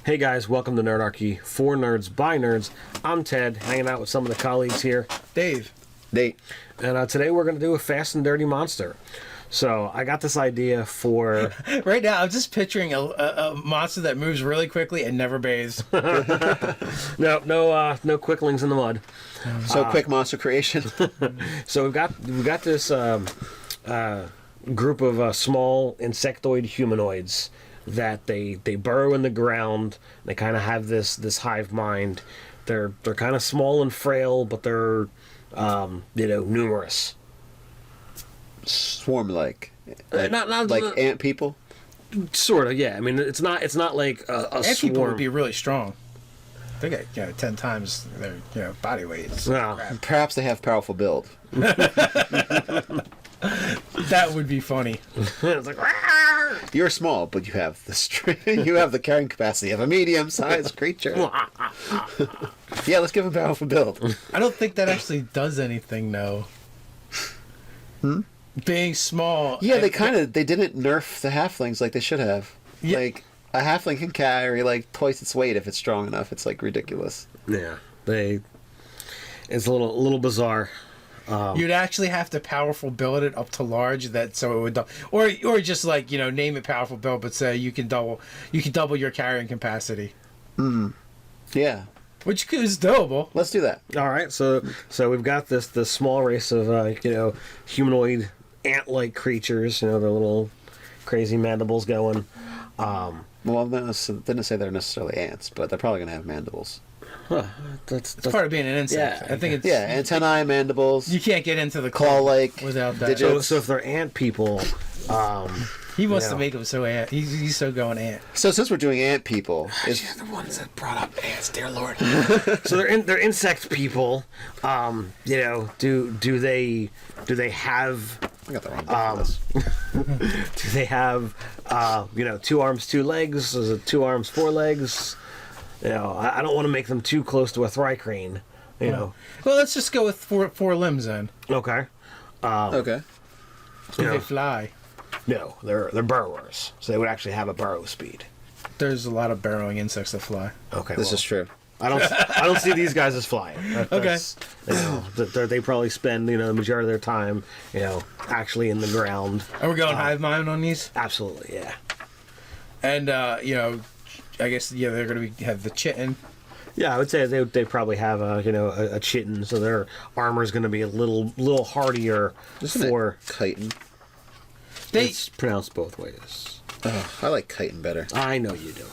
Hey guys, welcome to Nerdarchy, for nerds, by nerds. I'm Ted, hanging out with some of the colleagues here. Dave. Nate. And today we're going to do a fast and dirty monster. So I got this idea for... Right now, I'm just picturing a monster that moves really quickly and never bathes. No quicklings in the mud. So quick monster creation. So we've got this group of small insectoid humanoids that they burrow in the ground. They kind of have this hive mind. They're kind of small and frail, but they're numerous. Swarm-like. Not like ant people? Sort of, yeah. I mean, it's not like a Ant swarm. people would be really strong. They got 10 times their body weight. No. Perhaps they have powerful build. That would be funny. It's like, You're small, but you have the strength. You have the carrying capacity of a medium-sized creature. Yeah, let's give him powerful build. I don't think that actually does anything, though. Being small. Yeah, they didn't nerf the halflings like they should have. Yeah. Like, a halfling can carry like twice its weight if it's strong enough. It's like ridiculous. yeah, it's a little bizarre. You'd actually have to powerful build it up to large, so it would, or just like name it powerful build, but say you can double your carrying capacity. Yeah. Which is doable. Let's do that. All right, so we've got this small race of humanoid ant-like creatures. Their little crazy mandibles going. Well, didn't say they're necessarily ants, but they're probably going to have mandibles. Huh, It's part of being an insect. Yeah. I think it's antennae, mandibles. You can't get into the claw-like without that. So if they're ant people, He wants to make them so ant. He's so going ant. So since we're doing ant people, You're the ones that brought up ants, dear Lord. so they're insect people. Do they have? I got the wrong Do they have 2 arms, 2 legs? Is it 2 arms, 4 legs? I don't want to make them too close to a thrycrane. Well, let's just go with four limbs then. Okay. okay. Do they fly? No, they're burrowers, so they would actually have a burrow speed. There's a lot of burrowing insects that fly. Okay, This is true. I don't see these guys as flying. They probably spend the majority of their time actually in the ground. Are we going hive mind on these? Absolutely, yeah. And I guess they're going to have the chitin. Yeah, I would say they probably have a chitin, so their armor is going to be a little hardier. Isn't it chitin? It's pronounced both ways. Oh, I like chitin better. I know you do.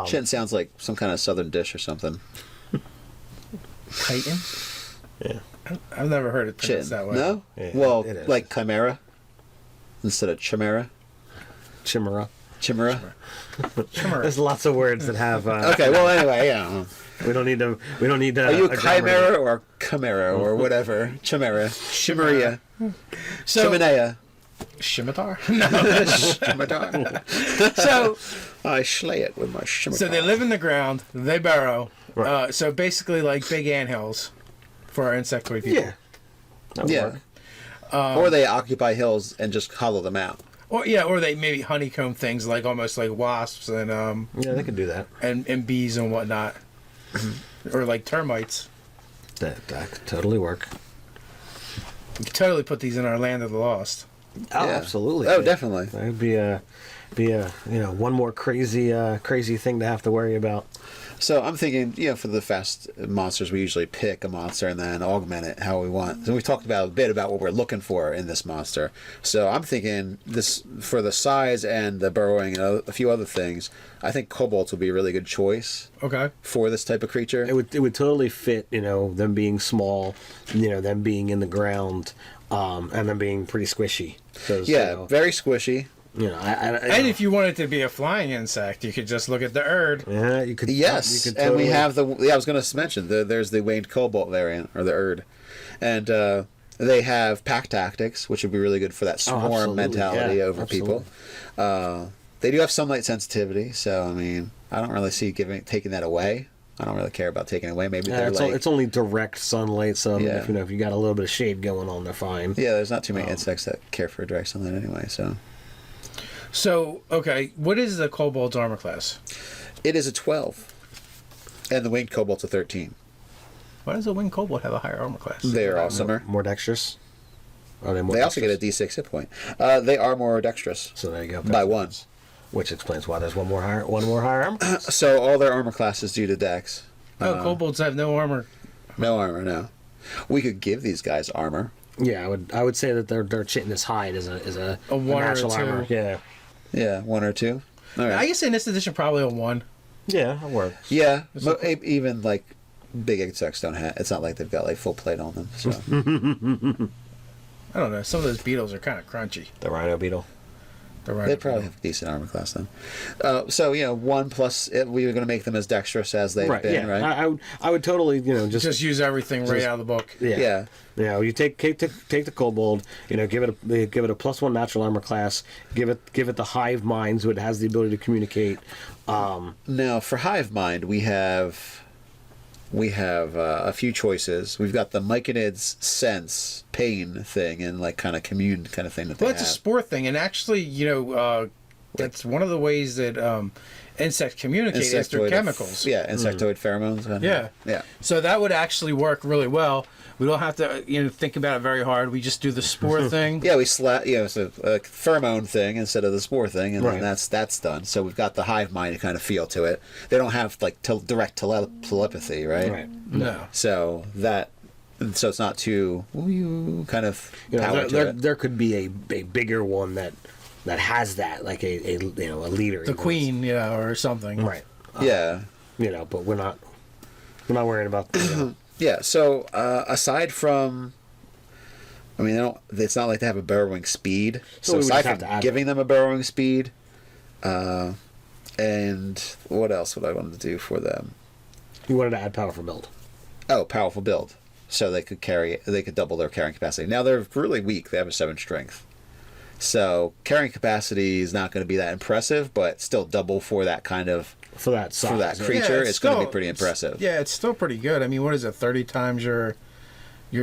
Chitin sounds like some kind of southern dish or something. Chitin? Yeah. I've never heard it pronounced Chitin. that way. No? Yeah, well, it is. like chimera instead of chimera. Chimera. Chimera. Chimera. There's lots of words that have. Okay. Well, anyway, yeah. We don't need to. Are you a chimera or chimera or whatever? Chimera. Chimeria. So, Chimenea. Scimitar? No. Scimitar. So I slay it with my scimitar. they live in the ground. They burrow. Right. So basically like big anthills for our insectoid people. Yeah. That would Yeah. work. Or they occupy hills and just hollow them out. Or they maybe honeycomb things like almost like wasps and Yeah, they could do that. and bees and whatnot. Or like termites. That could totally work. You could totally put these in our land of the lost. Oh, Yeah. absolutely. Oh, definitely. That would be a one more crazy thing to have to worry about. So I'm thinking, for the fast monsters, we usually pick a monster and then augment it how we want. So we talked about a bit about what we're looking for in this monster. So I'm thinking this for the size and the burrowing and a few other things. I think kobolds would be a really good choice Okay. for this type of creature. It would totally fit. Them being small, them being in the ground, and them being pretty squishy. Yeah, very squishy. And if you wanted to be a flying insect, you could just look at the Erd. Yeah, you could. Yes, you could and totally, we have I was going to mention there's the winged cobalt variant or the Erd, and they have pack tactics, which would be really good for that swarm absolutely. mentality Yeah, over absolutely. people. They do have sunlight sensitivity, so I mean, I don't really see taking that away. I don't really care about taking it away. Maybe they're it's only direct sunlight, so Yeah. if you got a little bit of shade going on, they're fine. yeah. There's not too many insects that care for direct sunlight anyway, so. So, okay, what is the kobold's armor class? It is a 12. And the winged kobold's a 13. Why does a winged kobold have a higher armor class? They're awesomer. More dexterous. Are they more They also get a dexterous? D6 hit point. They are more dexterous. So there you go. By one. Which explains why there's one more higher armor class. So all their armor classes due to dex. Oh, kobolds have no armor. No armor, no. We could give these guys armor. Yeah, I would say that their chitinous hide is a one or natural two. armor. Yeah. Yeah, 1 or 2. All right. I guess in this edition, probably a 1. Yeah, that works. Yeah, but even like big insects don't have. It's not like they've got like full plate on them. So I don't know. Some of those beetles are kind of crunchy. The rhino beetle. they probably have a decent armor class then. So 1 plus. We were going to make them as dexterous as they've Right. been, Yeah. right? I would totally Just use everything right out of the book. Yeah. You take the kobold, give it a +1 natural armor class, give it the hive mind so it has the ability to communicate. Now for hive mind, we have a few choices. We've got the myconid's sense pain thing and like kind of commune kind of thing that they Well, it's a have. spore thing, and actually, that's one of the ways that insects communicate is through Insectoid- chemicals. Yeah, insectoid pheromones. Yeah. Yeah. So that would actually work really well. We don't have to, think about it very hard. We just do the spore thing. Yeah, we it's a pheromone thing instead of the spore thing, and Right. then that's done. So we've got the hive mind kind of feel to it. They don't have like direct telepathy, right? Right. No. So it's not too kind of power to it. There could be a bigger one that has that, like a leader. The queen, or something. Right. Yeah. But we're not worrying about the, Yeah, so aside from, it's not like they have a burrowing speed. So So we would aside just have from to add giving them a burrowing speed, and what else would I want to do for them? you wanted to add powerful build. Oh, powerful build. So they could double their carrying capacity. Now they're really weak. They have a 7 strength. So carrying capacity is not going to be that impressive, but still double for that kind of For that size. for that yeah. creature, it's it's going to still- be pretty impressive. Yeah, it's still pretty good. I mean, what is it? 30 times your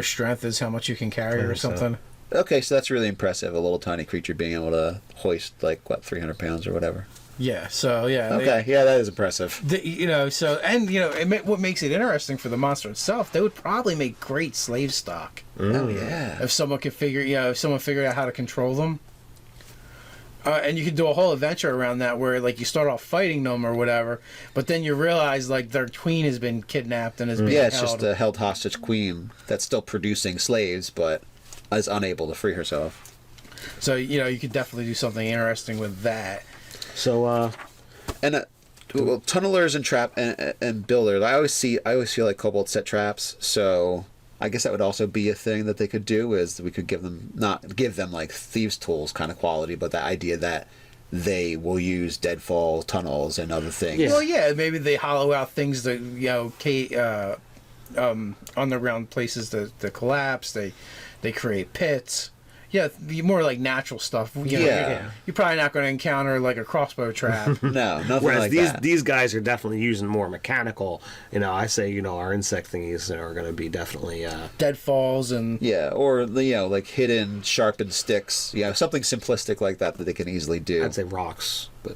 strength is how much you can carry or think so. something. Okay, so that's really impressive. A little tiny creature being able to hoist 300 pounds or whatever. Yeah. So yeah. Okay, yeah, that is impressive. What makes it interesting for the monster itself, they would probably make great slave stock Oh yeah. if someone figured out how to control them. And you could do a whole adventure around that where like you start off fighting them or whatever, but then you realize like their queen has been kidnapped and is being Yeah, it's held. just a held hostage queen that's still producing slaves, but is unable to free herself. So you could definitely do something interesting with that. So And well, tunnelers and trap and builders. I always feel like kobolds set traps, so I guess that would also be a thing that they could do. Is we could not give them like thieves' tools kind of quality, but the idea that they will use deadfall tunnels and other things. Yeah. Well, yeah, maybe they hollow out things that underground places to collapse. They create pits. Yeah, the more like natural stuff. Yeah. You're probably not going to encounter like a crossbow trap. No, nothing whereas like these that. these guys are definitely using more mechanical. I say our insect thingies are going to be definitely. Deadfalls and Yeah, or like hidden sharpened sticks. Yeah, something simplistic like that they can easily do. I'd say rocks, but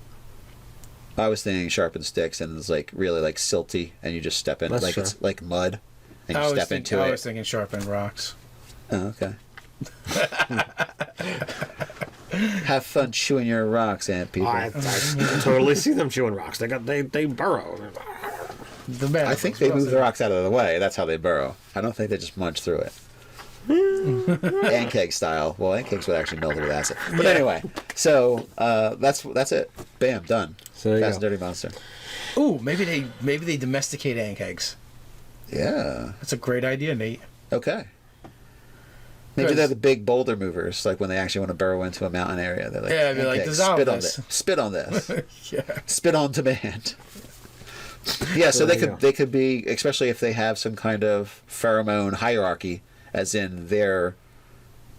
I was thinking sharpened sticks, and it's like really like silty, and you just step in That's like true. it's like mud, and you I step into was it. thinking sharpened rocks. Oh, okay. Have fun chewing your rocks, ant people. I totally see them chewing rocks. They burrow. I think they move the rocks out of the way. That's how they burrow. I don't think they just munch through it. Pancake style. Well, pancakes would actually melt it with acid. But anyway, so that's it. Bam, done. So there you Fast go. and Dirty Monster. Ooh, maybe they domesticate ant eggs. Yeah. That's a great idea, Nate. Okay. Maybe 'Cause- they're the big boulder movers, like when they actually want to burrow into a mountain area. They're like, Yeah, I'd be like, "Okay, dissolve spit on this." this. Spit on this. Yeah. Spit on demand. Yeah, so There they you could go. they could be, especially if they have some kind of pheromone hierarchy, as in they're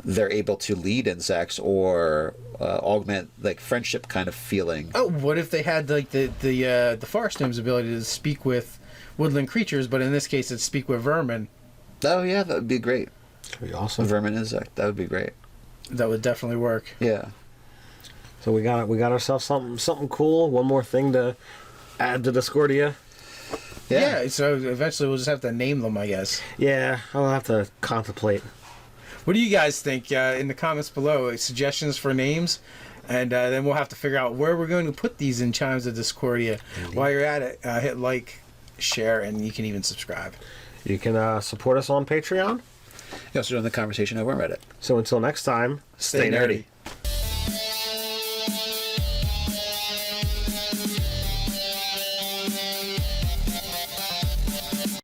able to lead insects or augment like friendship kind of feeling. Oh, what if they had like the forest gnome's ability to speak with woodland creatures, but in this case, it's speak with vermin? Oh yeah, that would be great. That'd be A awesome. vermin insect, that would be great. That would definitely work. Yeah. So we got ourselves something cool. One more thing to add to Discordia. Yeah, so eventually we'll just have to name them, I guess. Yeah, I'll have to contemplate. What do you guys think in the comments below? Suggestions for names? And then we'll have to figure out where we're going to put these in Chimes of Discordia. While you're at it, hit like, share, and you can even subscribe. You can support us on Patreon. You also join the conversation over on Reddit. So until next time, stay nerdy.